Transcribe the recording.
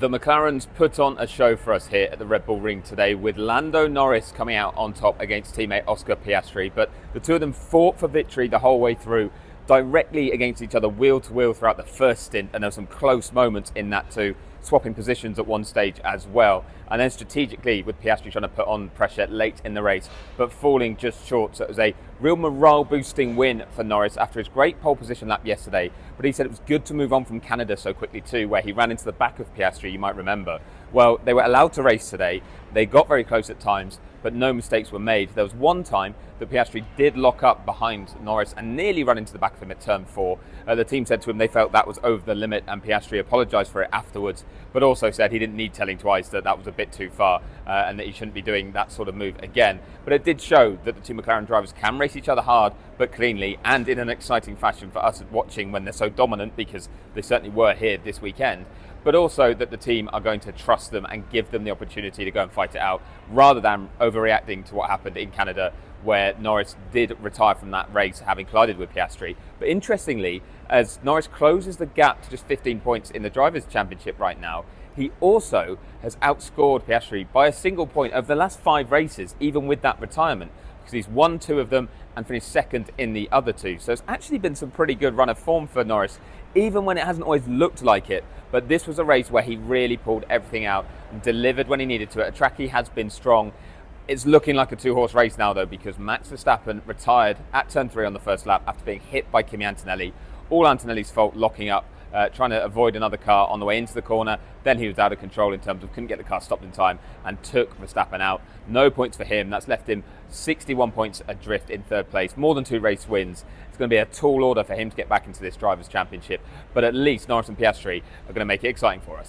The McLaren's put on a show for us here at the Red Bull Ring today, with Lando Norris coming out on top against teammate Oscar Piastri. But the two of them fought for victory the whole way through, directly against each other, wheel to wheel throughout the first stint, and there were some close moments in that too, swapping positions at one stage as well. And then strategically, with Piastri trying to put on pressure late in the race, but falling just short. So it was a real morale-boosting win for Norris after his great pole position lap yesterday. But he said it was good to move on from Canada so quickly too, where he ran into the back of Piastri, you might remember. Well, they were allowed to race today. They got very close at times, but no mistakes were made. There was one time that Piastri did lock up behind Norris and nearly run into the back of him at turn 4. The team said to him they felt that was over the limit, and Piastri apologised for it afterwards, but also said he didn't need telling twice that that was a bit too far and that he shouldn't be doing that sort of move again. But it did show that the two McLaren drivers can race each other hard but cleanly and in an exciting fashion for us watching when they're so dominant, because they certainly were here this weekend. But also that the team are going to trust them and give them the opportunity to go and fight it out, rather than overreacting to what happened in Canada, where Norris did retire from that race having collided with Piastri. But interestingly, as Norris closes the gap to just 15 points in the Drivers' Championship right now, he also has outscored Piastri by a single point over the last 5 races, even with that retirement, because he's won 2 of them and finished second in the other 2. So it's actually been some pretty good run of form for Norris, even when it hasn't always looked like it. But this was a race where he really pulled everything out and delivered when he needed to. At a track he has been strong. It's looking like a 2-horse race now though, because Max Verstappen retired at turn 3 on the first lap after being hit by Kimi Antonelli. All Antonelli's fault, locking up, trying to avoid another car on the way into the corner. Then he was out of control in terms of couldn't get the car stopped in time and took Verstappen out. No points for him. That's left him 61 points adrift in 3rd place, more than 2 race wins. It's going to be a tall order for him to get back into this Drivers' Championship, but at least Norris and Piastri are going to make it exciting for us.